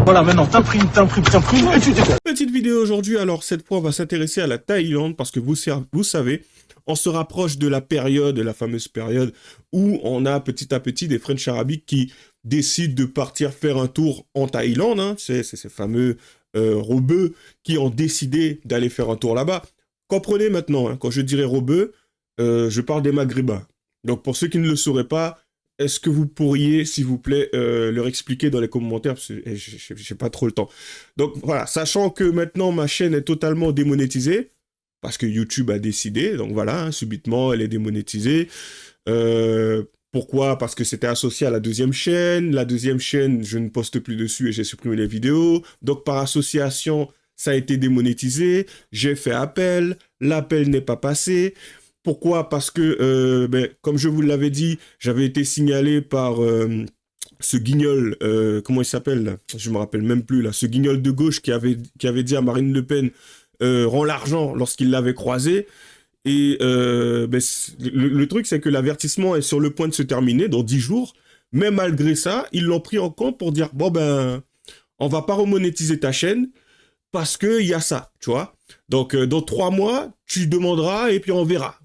Voilà, maintenant, t'imprimes, et tu décolles. Petite vidéo aujourd'hui, alors cette fois on va s'intéresser à la Thaïlande parce que vous savez, on se rapproche de la période, la fameuse période où on a petit à petit des French arabiques qui décident de partir faire un tour en Thaïlande, hein. C'est ces fameux robeux qui ont décidé d'aller faire un tour là-bas. Comprenez maintenant, hein, quand je dirais robeux, je parle des Maghrébins. Donc pour ceux qui ne le sauraient pas, est-ce que vous pourriez, s'il vous plaît, leur expliquer dans les commentaires, parce que j'ai pas trop le temps. Donc voilà, sachant que maintenant ma chaîne est totalement démonétisée, parce que YouTube a décidé, donc voilà, hein, subitement elle est démonétisée. Pourquoi? Parce que c'était associé à la deuxième chaîne je ne poste plus dessus et j'ai supprimé les vidéos, donc par association, ça a été démonétisé, j'ai fait appel, l'appel n'est pas passé. Pourquoi? Parce que, comme je vous l'avais dit, j'avais été signalé par ce guignol, comment il s'appelle là? Je me rappelle même plus là, ce guignol de gauche qui avait dit à Marine Le Pen rends l'argent lorsqu'il l'avait croisé. Et le truc, c'est que l'avertissement est sur le point de se terminer dans 10 jours. Mais malgré ça, ils l'ont pris en compte pour dire bon ben, on va pas remonétiser ta chaîne parce que il y a ça, tu vois. Donc dans 3 mois, tu demanderas et puis on verra.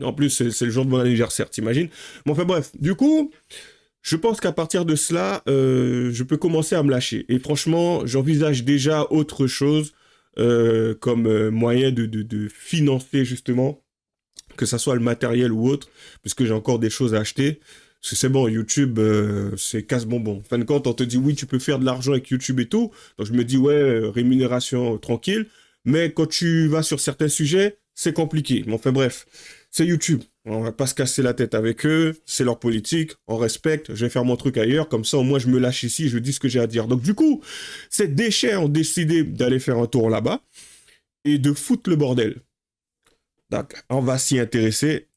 En plus, c'est le jour de mon anniversaire, t'imagines? Bon, enfin bref, du coup, je pense qu'à partir de cela, je peux commencer à me lâcher. Et franchement, j'envisage déjà autre chose comme moyen de financer justement, que ça soit le matériel ou autre, puisque j'ai encore des choses à acheter. Parce que c'est bon, YouTube, c'est casse-bonbon. En fin de compte, on te dit, oui, tu peux faire de l'argent avec YouTube et tout. Donc je me dis, ouais, rémunération tranquille. Mais quand tu vas sur certains sujets, c'est compliqué. Mais enfin bref, c'est YouTube. On va pas se casser la tête avec eux. C'est leur politique. On respecte. Je vais faire mon truc ailleurs. Comme ça, au moins, je me lâche ici. Je dis ce que j'ai à dire. Donc du coup, ces déchets ont décidé d'aller faire un tour là-bas et de foutre le bordel. Donc, on va s'y intéresser.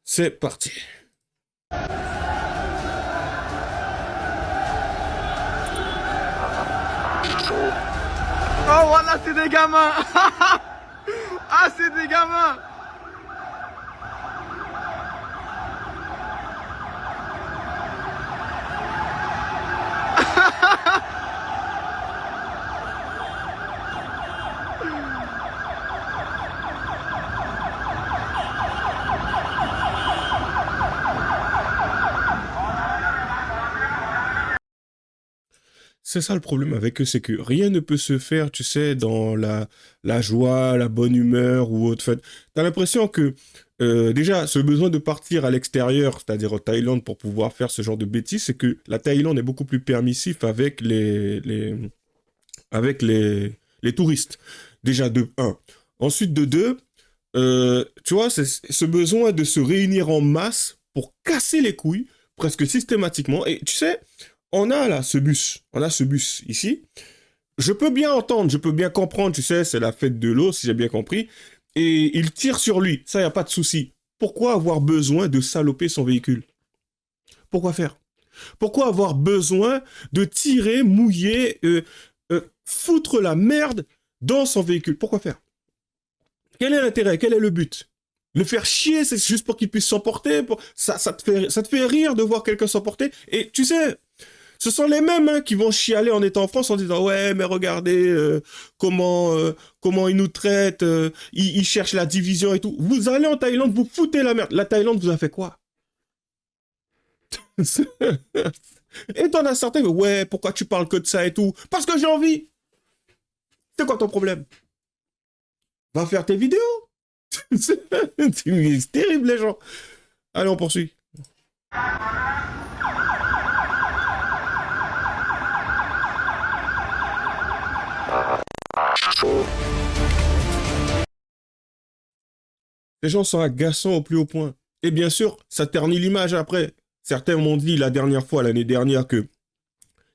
C'est parti. Oh voilà, c'est des gamins. Ah, c'est des gamins. C'est ça le problème avec eux, c'est que rien ne peut se faire, tu sais, dans la joie, la bonne humeur ou autre. Fait, t'as l'impression que, déjà, ce besoin de partir à l'extérieur, c'est-à-dire en Thaïlande, pour pouvoir faire ce genre de bêtises, c'est que la Thaïlande est beaucoup plus permissif avec les touristes. Déjà, de un. Ensuite, de deux, tu vois, c'est ce besoin de se réunir en masse pour casser les couilles, presque systématiquement. Et tu sais, on a ce bus ici. Je peux bien entendre, je peux bien comprendre, tu sais, c'est la fête de l'eau, si j'ai bien compris. Et il tire sur lui, ça, y a pas de souci. Pourquoi avoir besoin de saloper son véhicule? Pourquoi faire? Pourquoi avoir besoin de tirer, mouiller, foutre la merde dans son véhicule? Pourquoi faire? Quel est l'intérêt? Quel est le but? Le faire chier, c'est juste pour qu'il puisse s'emporter. Ça te fait rire de voir quelqu'un s'emporter. Et tu sais, ce sont les mêmes hein, qui vont chialer en étant en France en disant « Ouais, mais regardez comment ils nous traitent, ils cherchent la division et tout. » Vous allez en Thaïlande, vous foutez la merde. La Thaïlande vous a fait quoi? Et t'en as certains, ouais, pourquoi tu parles que de ça et tout? Parce que j'ai envie. C'est quoi ton problème? Va faire tes vidéos. C'est terrible, les gens. Allez, on poursuit. Les gens sont agaçants au plus haut point. Et bien sûr, ça ternit l'image après. Certains m'ont dit la dernière fois, l'année dernière, que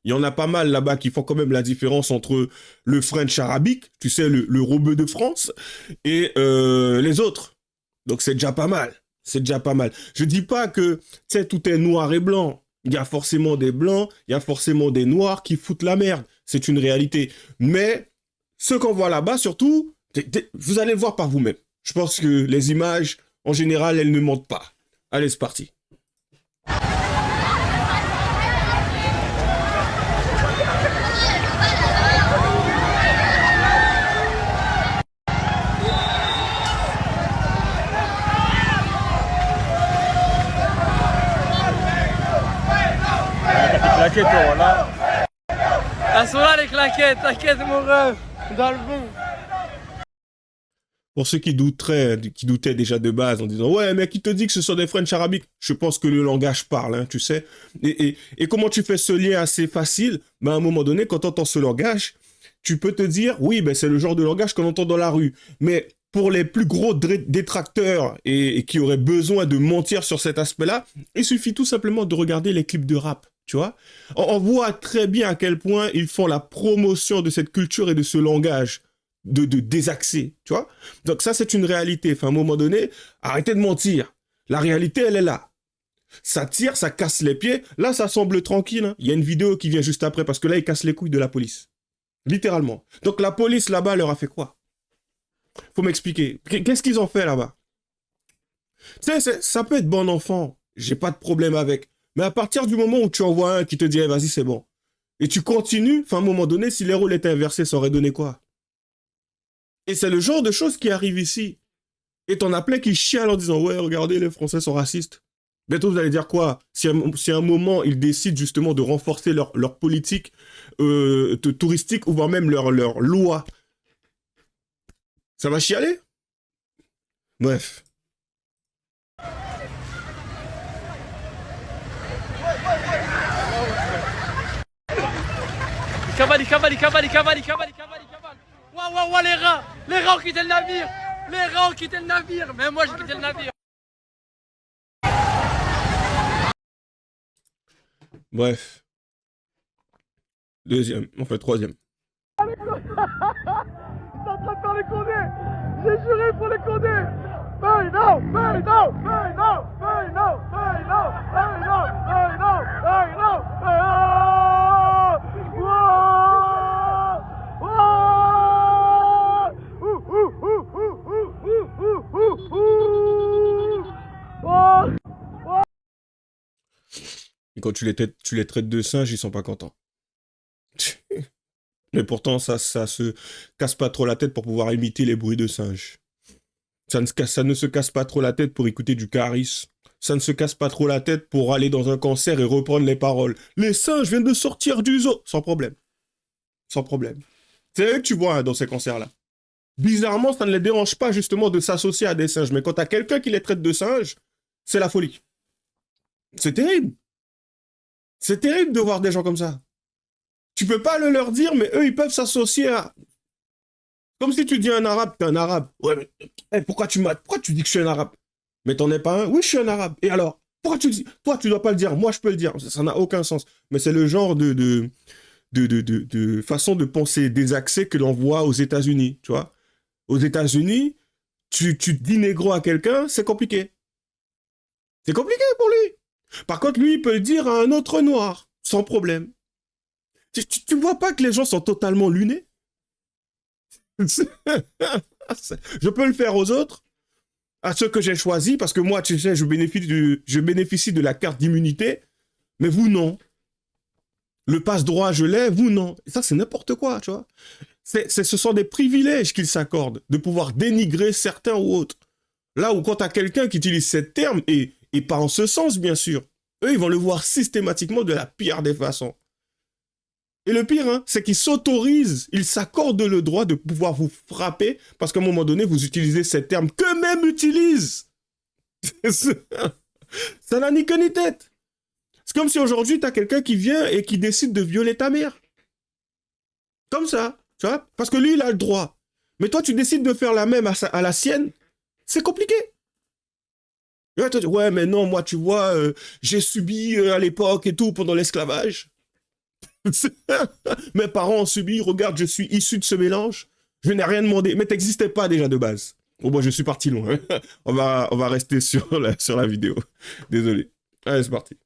il y en a pas mal là-bas qui font quand même la différence entre le French arabique, tu sais, le robeux de France, et les autres. Donc c'est déjà pas mal. C'est déjà pas mal. Je dis pas que, tu sais, tout est noir et blanc. Il y a forcément des blancs, il y a forcément des noirs qui foutent la merde. C'est une réalité. Mais ce qu'on voit là-bas, surtout, vous allez le voir par vous-même. Je pense que les images, en général, elles ne mentent pas. Allez, c'est parti. Claquette, voilà. Elles sont là les claquettes, t'inquiète mon rêve. Dans le bon. Pour ceux qui doutaient déjà de base en disant « Ouais, mais qui te dit que ce sont des French arabiques ?» Je pense que le langage parle, hein, tu sais. Et comment tu fais ce lien assez facile? Ben, à un moment donné, quand tu entends ce langage, tu peux te dire « Oui, ben, c'est le genre de langage qu'on entend dans la rue. » Mais pour les plus gros détracteurs et qui auraient besoin de mentir sur cet aspect-là, il suffit tout simplement de regarder les clips de rap. Tu vois, on voit très bien à quel point ils font la promotion de cette culture et de ce langage de désaxé, tu vois. Donc ça, c'est une réalité. Enfin, à un moment donné, arrêtez de mentir. La réalité, elle est là. Ça tire, ça casse les pieds. Là, ça semble tranquille. Hein. Il y a une vidéo qui vient juste après parce que là, ils cassent les couilles de la police. Littéralement. Donc la police, là-bas, leur a fait quoi? Faut m'expliquer. Qu'est-ce qu'ils ont fait là-bas? Tu sais, ça peut être bon enfant. J'ai pas de problème avec. Mais à partir du moment où tu envoies un qui te dit hey, « Vas-y, c'est bon », et tu continues, enfin, à un moment donné, si les rôles étaient inversés, ça aurait donné quoi? Et c'est le genre de choses qui arrive ici. Et t'en as plein qui chialent en disant « Ouais, regardez, les Français sont racistes ». Bientôt, vous allez dire quoi? Si à un moment, ils décident justement de renforcer leur politique touristique, ou voire même leur loi, ça va chialer? Bref. Cavali. Waouh, les rats ont quitté le navire. Les rats ont quitté le navire. Mais moi, j'ai quitté le navire. Bref. Deuxième, enfin troisième. T'es en train de faire les condés. J'ai juré pour les condés. Hey no. Et quand tu les traites de singes, ils sont pas contents. Mais pourtant, ça se casse pas trop la tête pour pouvoir imiter les bruits de singes. Ça ne se casse pas trop la tête pour écouter du Caris. Ça ne se casse pas trop la tête pour aller dans un concert et reprendre les paroles. Les singes viennent de sortir du zoo. Sans problème. Sans problème. C'est eux que tu vois hein, dans ces concerts-là. Bizarrement, ça ne les dérange pas justement de s'associer à des singes. Mais quand tu as quelqu'un qui les traite de singes, c'est la folie. C'est terrible. C'est terrible de voir des gens comme ça. Tu peux pas le leur dire, mais eux, ils peuvent s'associer à... Comme si tu dis à un arabe, t'es un arabe. Ouais, mais hey, pourquoi tu dis que je suis un arabe? Mais t'en es pas un? Oui, je suis un arabe. Et alors? Pourquoi tu dis... Toi, tu dois pas le dire. Moi, je peux le dire. Ça n'a aucun sens. Mais c'est le genre de façon de penser désaxée que l'on voit aux États-Unis, tu vois. Aux États-Unis, tu dis négro à quelqu'un, c'est compliqué. C'est compliqué pour lui. Par contre, lui, il peut le dire à un autre noir, sans problème. Tu vois pas que les gens sont totalement lunés? Je peux le faire aux autres, à ceux que j'ai choisis, parce que moi, tu sais, je bénéficie de la carte d'immunité, mais vous, non. Le passe-droit, je l'ai, vous, non. Et ça, c'est n'importe quoi, tu vois. Ce sont des privilèges qu'ils s'accordent, de pouvoir dénigrer certains ou autres. Là où quand tu as quelqu'un qui utilise ce terme, et pas en ce sens, bien sûr, eux, ils vont le voir systématiquement de la pire des façons. Et le pire, hein, c'est qu'ils s'autorisent, ils s'accordent le droit de pouvoir vous frapper parce qu'à un moment donné, vous utilisez ces termes qu'eux-mêmes utilisent. Ça n'a ni queue ni tête. C'est comme si aujourd'hui, tu as quelqu'un qui vient et qui décide de violer ta mère. Comme ça, tu vois, parce que lui, il a le droit. Mais toi, tu décides de faire la même à la sienne, c'est compliqué. Et là, toi, tu dis, ouais, mais non, moi, tu vois, j'ai subi à l'époque et tout pendant l'esclavage. Mes parents ont subi, regarde, je suis issu de ce mélange. Je n'ai rien demandé, mais t'existais pas déjà de base. Bon, moi, je suis parti loin. on va rester sur la vidéo. Désolé. Allez, c'est parti.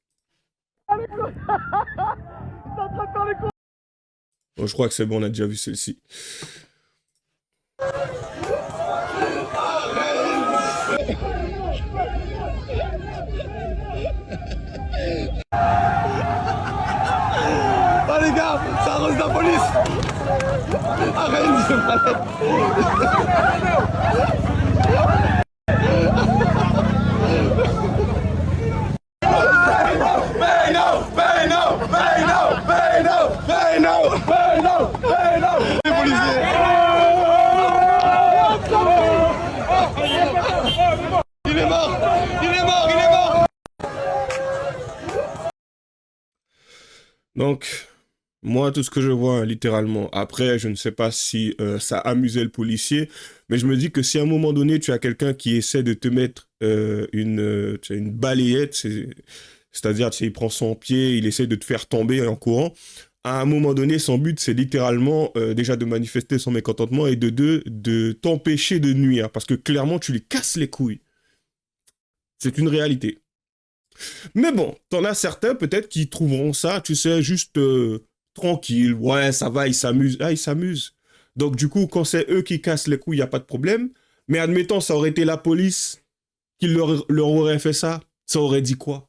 Bon, je crois que c'est bon, on a déjà vu celle-ci. Oh les gars, ça arrose la police. Arrête, je m'arrête. Les policiers. Il est mort. Il est mort. Il est mort. Donc, moi, tout ce que je vois, hein, littéralement, après, je ne sais pas si ça amusait le policier, mais je me dis que si à un moment donné, tu as quelqu'un qui essaie de te mettre une balayette, c'est-à-dire, tu sais, il prend son pied, il essaie de te faire tomber en courant, à un moment donné, son but, c'est littéralement déjà de manifester son mécontentement et de deux, de t'empêcher de nuire, parce que clairement, tu lui casses les couilles. C'est une réalité. Mais bon, t'en as certains peut-être qui trouveront ça, tu sais, juste tranquille. Ouais, ça va, ils s'amusent. Ah, ils s'amusent. Donc du coup, quand c'est eux qui cassent les couilles, il n'y a pas de problème. Mais admettons, ça aurait été la police qui leur aurait fait ça. Ça aurait dit quoi?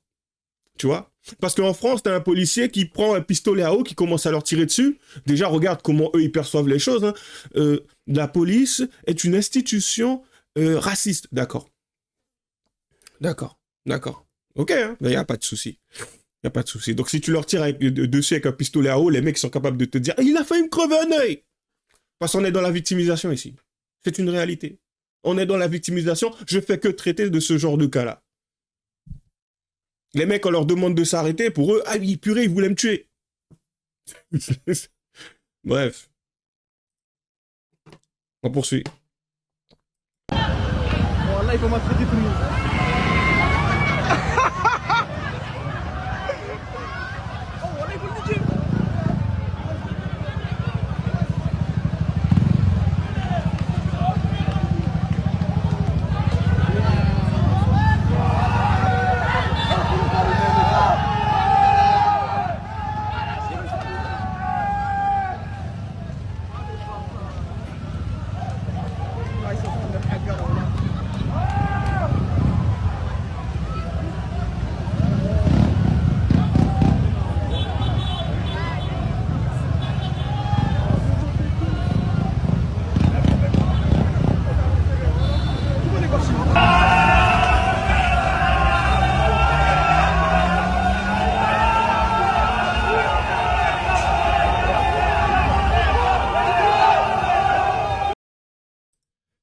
Tu vois? Parce qu'en France, t'as un policier qui prend un pistolet à eau, qui commence à leur tirer dessus. Déjà, regarde comment eux, ils perçoivent les choses. Hein. La police est une institution raciste. D'accord. D'accord. D'accord. Ok, hein, il n'y a pas de souci. Il n'y a pas de souci. Donc, si tu leur tires dessus avec un pistolet à eau, les mecs sont capables de te dire « Il a failli me crever un œil !» Parce qu'on est dans la victimisation ici. C'est une réalité. On est dans la victimisation. Je fais que traiter de ce genre de cas-là. Les mecs, on leur demande de s'arrêter. Pour eux, ah oui, purée, ils voulaient me tuer. Bref. On poursuit. Bon, là, il faut maltraiter tout le monde.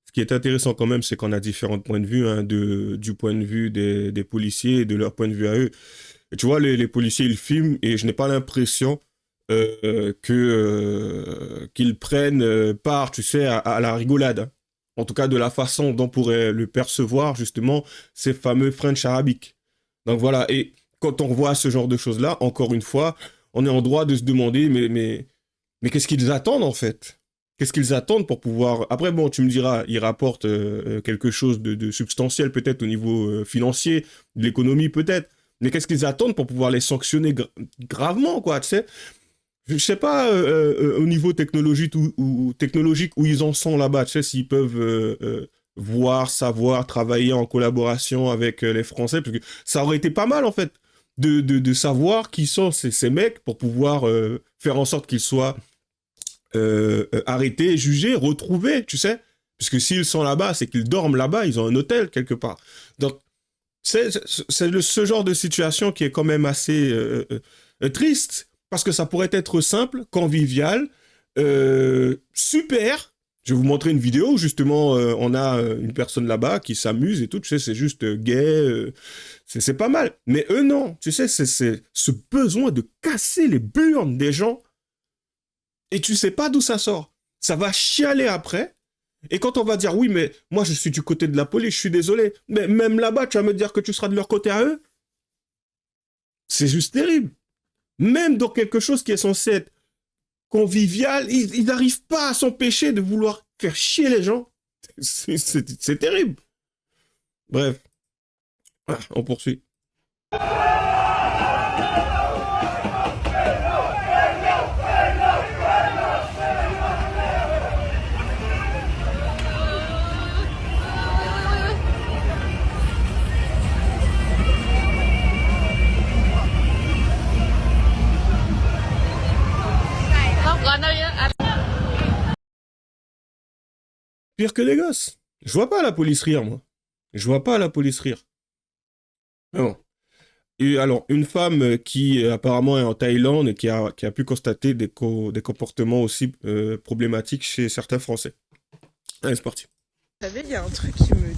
Ce qui est intéressant quand même, c'est qu'on a différents points de vue, hein, du point de vue des policiers et de leur point de vue à eux. Et tu vois, les policiers, ils filment et je n'ai pas l'impression qu'ils prennent part, tu sais, à la rigolade. Hein. En tout cas, de la façon dont pourraient le percevoir, justement, ces fameux French arabiques. Donc voilà, et quand on voit ce genre de choses-là, encore une fois, on est en droit de se demander, mais qu'est-ce qu'ils attendent, en fait ? Qu'est-ce qu'ils attendent pour pouvoir... Après, bon, tu me diras, ils rapportent quelque chose de substantiel, peut-être au niveau financier, de l'économie, peut-être. Mais qu'est-ce qu'ils attendent pour pouvoir les sanctionner gravement, quoi, tu sais? Je sais pas, au niveau technologique où ils en sont là-bas, tu sais, s'ils peuvent voir, savoir, travailler en collaboration avec les Français, parce que ça aurait été pas mal, en fait, de savoir qui sont ces mecs pour pouvoir faire en sorte qu'ils soient... arrêtés, jugés, retrouvés, tu sais. Puisque s'ils sont là-bas, c'est qu'ils dorment là-bas, ils ont un hôtel quelque part. Donc, c'est ce genre de situation qui est quand même assez triste, parce que ça pourrait être simple, convivial, super. Je vais vous montrer une vidéo où justement, on a une personne là-bas qui s'amuse et tout, tu sais, c'est juste gay, c'est pas mal. Mais eux, non, tu sais, c'est ce besoin de casser les burnes des gens. Et tu sais pas d'où ça sort. Ça va chialer après. Et quand on va dire, oui, mais moi, je suis du côté de la police, je suis désolé. Mais même là-bas, tu vas me dire que tu seras de leur côté à eux? C'est juste terrible. Même dans quelque chose qui est censé être convivial, ils n'arrivent pas à s'empêcher de vouloir faire chier les gens. C'est terrible. Bref. On poursuit. Pire que les gosses. Je vois pas la police rire, moi. Je vois pas la police rire. Mais bon. Et alors, une femme qui apparemment est en Thaïlande et qui a pu constater des comportements aussi problématiques chez certains Français. Allez, c'est parti. Vous savez, il y a un truc qui me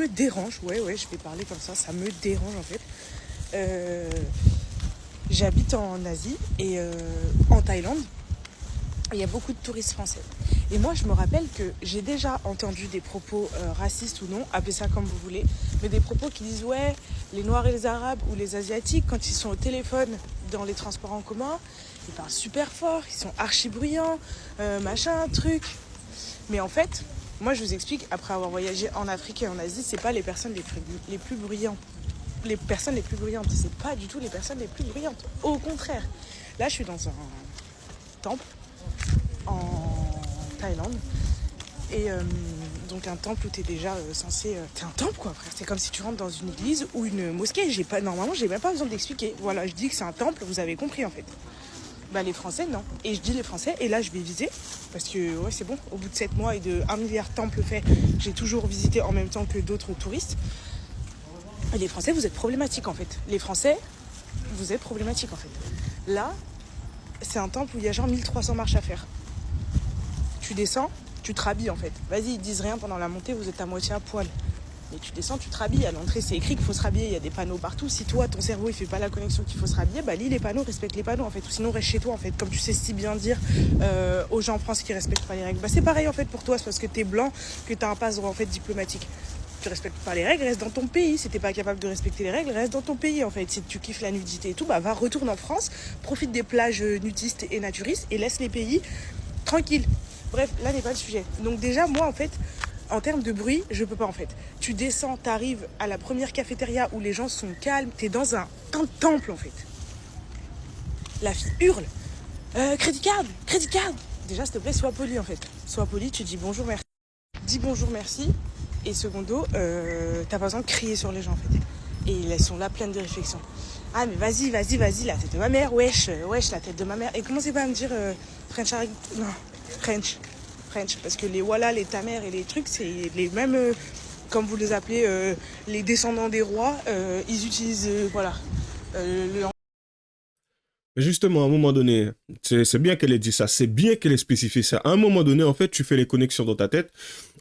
dérange, ouais, je vais parler comme ça me dérange en fait. J'habite en Asie et en Thaïlande, il y a beaucoup de touristes français. Et moi, je me rappelle que j'ai déjà entendu des propos racistes ou non, appelez ça comme vous voulez, mais des propos qui disent, ouais, les Noirs et les Arabes ou les Asiatiques, quand ils sont au téléphone dans les transports en commun, ils parlent super fort, ils sont archi bruyants, machin, truc. Mais en fait, moi, je vous explique, après avoir voyagé en Afrique et en Asie, c'est pas les personnes les plus bruyantes. Les personnes les plus bruyantes, c'est pas du tout les personnes les plus bruyantes. Au contraire. Là, je suis dans un temple en Thaïlande. Et donc un temple où t'es déjà censé... t'es un temple quoi, frère. C'est comme si tu rentres dans une église ou une mosquée. Normalement, j'ai même pas besoin d'expliquer. Voilà, je dis que c'est un temple, vous avez compris en fait. Bah les Français, non. Et je dis les Français, et là je vais viser. Parce que ouais, c'est bon, au bout de 7 mois et de 1 milliard de temples faits, j'ai toujours visité en même temps que d'autres touristes. Et les Français, vous êtes problématiques en fait. Les Français, vous êtes problématiques en fait. Là, c'est un temple où il y a genre 1300 marches à faire. Tu descends, tu te rhabilles en fait. Vas-y, ils disent rien pendant la montée, vous êtes à moitié à poil. Mais tu descends, tu te rhabilles. À l'entrée, c'est écrit qu'il faut se rhabiller. Il y a des panneaux partout. Si toi, ton cerveau, il fait pas la connexion qu'il faut se rhabiller, bah lis les panneaux, respecte les panneaux en fait. Ou sinon, reste chez toi en fait. Comme tu sais si bien dire aux gens en France qui respectent pas les règles. Bah c'est pareil en fait pour toi. C'est parce que t'es blanc que t'as un passe-droit en fait diplomatique. Tu respectes pas les règles, reste dans ton pays. Si t'es pas capable de respecter les règles, reste dans ton pays en fait. Si tu kiffes la nudité et tout, bah va retourne en France, profite des plages nudistes et naturistes et laisse les pays tranquilles. Bref, là n'est pas le sujet. Donc déjà, moi en fait, en termes de bruit, je peux pas en fait. Tu descends, t'arrives à la première cafétéria où les gens sont calmes, t'es dans un temple en fait. La fille hurle, crédit card. Déjà s'il te plaît, sois poli en fait. Sois poli, tu dis bonjour, merci. Dis bonjour, merci. Et secondo, t'as pas besoin de crier sur les gens en fait. Et elles sont là pleines de réflexion. Ah mais vas-y, la tête de ma mère, wesh, la tête de ma mère. Et commencez pas à me dire French, non, French. Parce que les voilà, les ta mère et les trucs, c'est les mêmes, comme vous les appelez, les descendants des rois, ils utilisent, voilà, le... Mais justement, à un moment donné, c'est bien qu'elle ait dit ça, c'est bien qu'elle ait spécifié ça. À un moment donné, en fait, tu fais les connexions dans ta tête.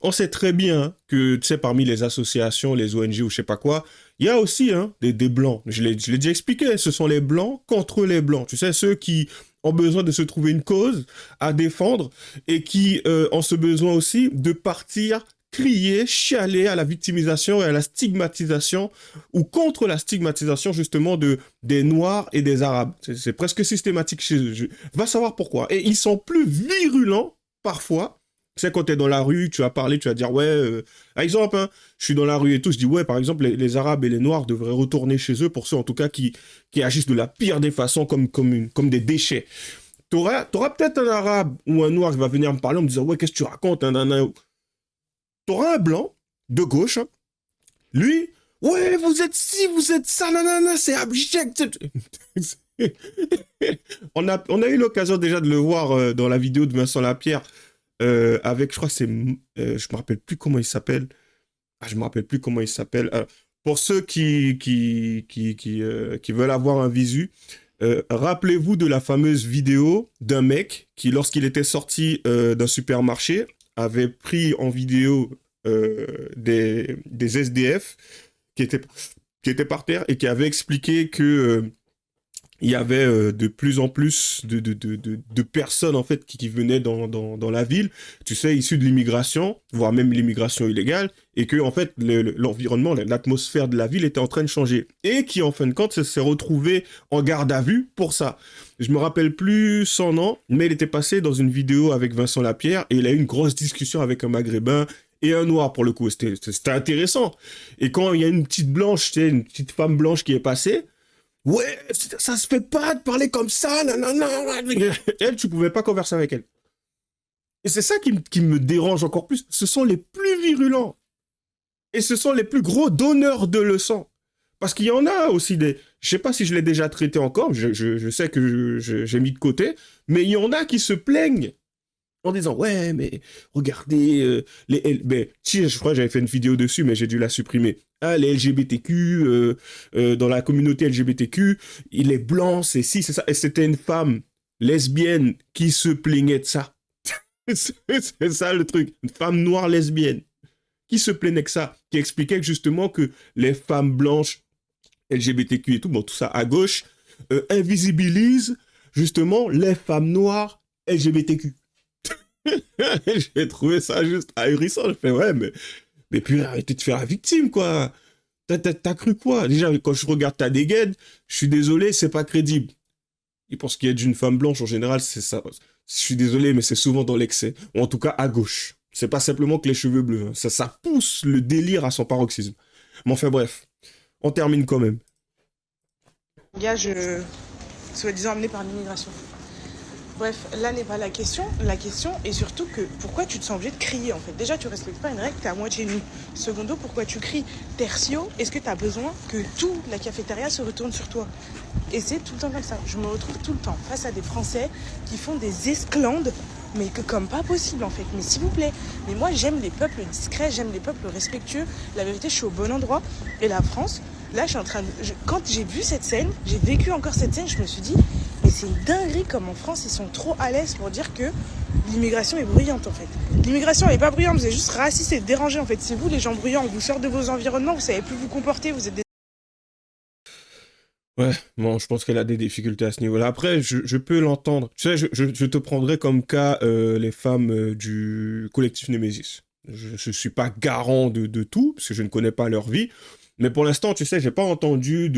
On sait très bien que, tu sais, parmi les associations, les ONG ou je sais pas quoi, il y a aussi des blancs. Je l'ai déjà expliqué, ce sont les blancs contre les blancs. Tu sais, ceux qui ont besoin de se trouver une cause à défendre et qui ont ce besoin aussi de partir crier, chialer à la victimisation et à la stigmatisation ou contre la stigmatisation justement des Noirs et des Arabes. C'est presque systématique chez eux. Va savoir pourquoi. Et ils sont plus virulents parfois. Tu sais, quand tu es dans la rue, tu vas parler, tu vas dire, ouais, par exemple, hein, je suis dans la rue et tout, je dis, ouais, par exemple, les Arabes et les Noirs devraient retourner chez eux, pour ceux en tout cas qui agissent de la pire des façons comme des déchets. T'auras peut-être un Arabe ou un Noir qui va venir me parler en me disant, ouais, qu'est-ce que tu racontes, T'auras un blanc de gauche, hein. Lui, ouais, vous êtes ci, vous êtes ça, nanana, c'est abject. on a eu l'occasion déjà de le voir dans la vidéo de Vincent Lapierre avec, je crois que c'est, je me rappelle plus comment il s'appelle. Pour ceux qui veulent avoir un visu, rappelez-vous de la fameuse vidéo d'un mec qui, lorsqu'il était sorti d'un supermarché, avait pris en vidéo des SDF qui étaient par terre et qui avait expliqué que il y avait de plus en plus de personnes en fait qui venaient dans la ville, tu sais, issues de l'immigration, voire même l'immigration illégale, et que en fait l'environnement, l'atmosphère de la ville était en train de changer, et qui en fin de compte s'est retrouvé en garde à vue pour ça. Je me rappelle plus son nom, mais il était passé dans une vidéo avec Vincent Lapierre, et il a eu une grosse discussion avec un Maghrébin et un Noir pour le coup. C'était intéressant. Et quand il y a une petite blanche, tu sais, une petite femme blanche qui est passée, ouais, ça se fait pas de parler comme ça, nanana. Elle, tu pouvais pas converser avec elle. Et c'est ça qui me dérange encore plus. Ce sont les plus virulents. Et ce sont les plus gros donneurs de leçons. Parce qu'il y en a aussi des... Je sais pas si je l'ai déjà traité encore, je sais que j'ai mis de côté, mais il y en a qui se plaignent en disant ouais mais regardez je crois que j'avais fait une vidéo dessus mais j'ai dû la supprimer. Ah, les LGBTQ dans la communauté LGBTQ, il est blanc, c'est ci, c'est ça, et c'était une femme lesbienne qui se plaignait de ça. C'est ça le truc, une femme noire lesbienne qui se plaignait de ça, qui expliquait que justement que les femmes blanches LGBTQ et tout, bon tout ça à gauche, invisibilisent justement les femmes noires LGBTQ. J'ai trouvé ça juste ahurissant. Je fais, ouais, mais puis arrêtez de faire la victime, quoi. T'as cru quoi? Déjà, quand je regarde ta dégaine, je suis désolé, c'est pas crédible. Et pour ce qui est d'une femme blanche, en général, c'est ça. Je suis désolé, mais c'est souvent dans l'excès. Ou en tout cas, à gauche. C'est pas simplement que les cheveux bleus. Hein. Ça pousse le délire à son paroxysme. Mais enfin, bref. On termine quand même. Gage soi-disant amené par l'immigration. Bref, là n'est pas la question. La question est surtout que pourquoi tu te sens obligé de crier en fait. Déjà, tu respectes pas une règle, t'es à moitié nu. Secondo, pourquoi tu cries? Tertio, est-ce que t'as besoin que toute la cafétéria se retourne sur toi? Et c'est tout le temps comme ça. Je me retrouve tout le temps face à des Français qui font des esclandes, mais que comme pas possible en fait. Mais s'il vous plaît. Mais moi, j'aime les peuples discrets, j'aime les peuples respectueux. La vérité, je suis au bon endroit. Et la France, là, je suis en train de... Quand j'ai vu cette scène, j'ai vécu encore cette scène, je me suis dit... Mais c'est une dinguerie comme en France, ils sont trop à l'aise pour dire que l'immigration est bruyante en fait. L'immigration elle est pas bruyante, vous êtes juste raciste et dérangé en fait. C'est vous les gens bruyants, on vous sort de vos environnements, vous savez plus vous comporter, vous êtes des... Ouais, bon, je pense qu'elle a des difficultés à ce niveau-là. Après, je peux l'entendre. Tu sais, je te prendrai comme cas les femmes du collectif Némésis. Je suis pas garant de tout, parce que je ne connais pas leur vie. Mais pour l'instant, tu sais, j'ai pas entendu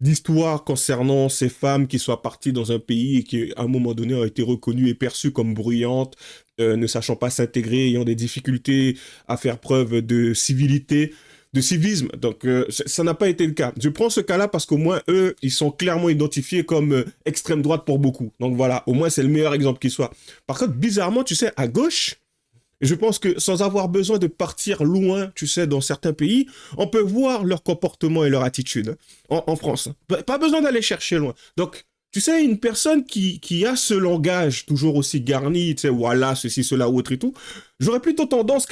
d'histoire concernant ces femmes qui soient parties dans un pays et qui, à un moment donné, ont été reconnues et perçues comme bruyantes, ne sachant pas s'intégrer, ayant des difficultés à faire preuve de civilité, de civisme. Donc, ça n'a pas été le cas. Je prends ce cas-là parce qu'au moins, eux, ils sont clairement identifiés comme extrême droite pour beaucoup. Donc voilà, au moins, c'est le meilleur exemple qui soit. Par contre, bizarrement, tu sais, à gauche, je pense que sans avoir besoin de partir loin, tu sais, dans certains pays, on peut voir leur comportement et leur attitude en France. Pas besoin d'aller chercher loin. Donc, tu sais, une personne qui a ce langage toujours aussi garni, tu sais, voilà, ceci, cela, autre et tout, j'aurais plutôt tendance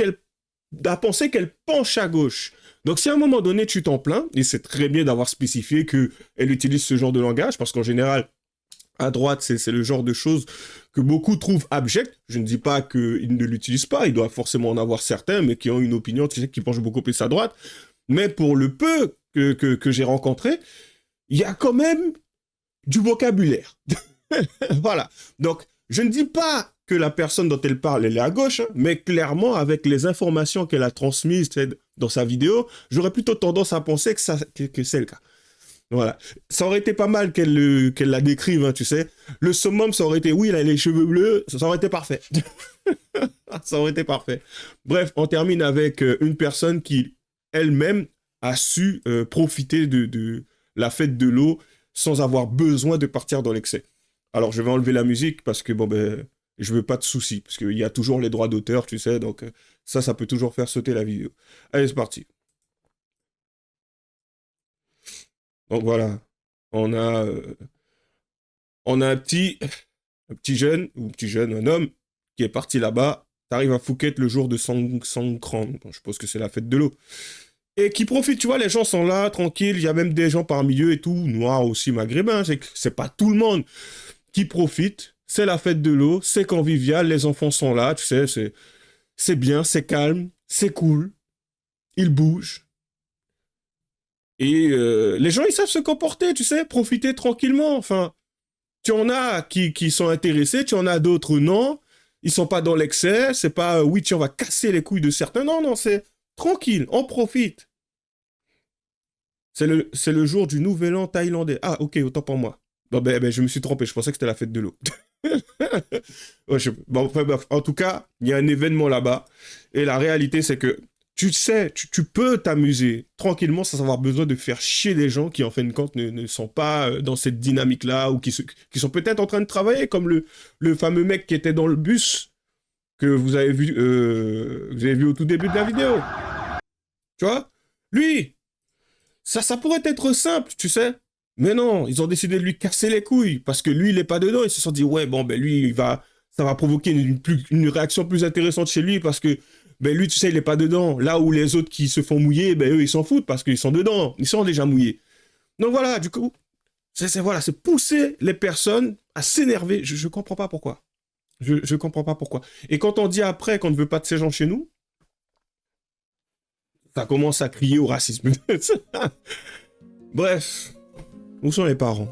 à penser qu'elle penche à gauche. Donc, si à un moment donné, tu t'en plains, et c'est très bien d'avoir spécifié qu'elle utilise ce genre de langage, parce qu'en général, à droite, c'est le genre de choses que beaucoup trouvent abjectes. Je ne dis pas qu'ils ne l'utilisent pas, il doit forcément en avoir certains, mais qui ont une opinion, tu sais, qui penche beaucoup plus à droite. Mais pour le peu que j'ai rencontré, il y a quand même du vocabulaire. Voilà. Donc, je ne dis pas que la personne dont elle parle, elle est à gauche, hein, mais clairement, avec les informations qu'elle a transmises dans sa vidéo, j'aurais plutôt tendance à penser que c'est le cas. Voilà. Ça aurait été pas mal qu'elle la décrive, hein, tu sais. Le summum, ça aurait été, oui, elle a les cheveux bleus, ça aurait été parfait. Ça aurait été parfait. Bref, on termine avec une personne qui, elle-même, a su profiter de la fête de l'eau sans avoir besoin de partir dans l'excès. Alors, je vais enlever la musique parce que, bon, ben, je veux pas de soucis, parce qu'il y a toujours les droits d'auteur, tu sais, donc ça peut toujours faire sauter la vidéo. Allez, c'est parti. Donc voilà, on a un petit jeune, un homme, qui est parti là-bas, t'arrives à Phuket le jour de Songkran, bon, je suppose que c'est la fête de l'eau, et qui profite, tu vois, les gens sont là, tranquilles, il y a même des gens parmi eux et tout, noirs aussi, maghrébins, c'est pas tout le monde qui profite, c'est la fête de l'eau, c'est convivial, les enfants sont là, tu sais, c'est bien, c'est calme, c'est cool, ils bougent. Et les gens, ils savent se comporter, tu sais, profiter tranquillement. Enfin, tu en as qui sont intéressés, tu en as d'autres non. Ils sont pas dans l'excès, c'est pas, oui, on va casser les couilles de certains. Non, c'est tranquille, on profite. C'est le jour du nouvel an thaïlandais. Ah, ok, autant pour moi. Bon, ben, je me suis trompé, je pensais que c'était la fête de l'eau. Ouais, bon, enfin, bref, en tout cas, il y a un événement là-bas. Et la réalité, c'est que tu sais, tu peux t'amuser tranquillement sans avoir besoin de faire chier des gens qui, en fin de compte, ne sont pas dans cette dynamique-là ou qui sont peut-être en train de travailler, comme le fameux mec qui était dans le bus que vous avez vu au tout début de la vidéo. Tu vois? Lui, ça pourrait être simple, tu sais. Mais non, ils ont décidé de lui casser les couilles parce que lui, il est pas dedans. Ils se sont dit, ouais, bon, ben lui, ça va provoquer une réaction plus intéressante chez lui parce que ben lui, tu sais, il n'est pas dedans. Là où les autres qui se font mouiller, ben eux, ils s'en foutent parce qu'ils sont dedans. Ils sont déjà mouillés. Donc voilà, du coup, c'est pousser les personnes à s'énerver. Je comprends pas pourquoi. Je comprends pas pourquoi. Et quand on dit après qu'on ne veut pas de ces gens chez nous, ça commence à crier au racisme. Bref, où sont les parents?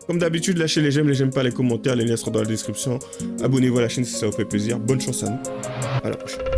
Comme d'habitude, lâchez les j'aime pas, les commentaires, les liens seront dans la description. Abonnez-vous à la chaîne si ça vous fait plaisir. Bonne chance à nous. À la prochaine.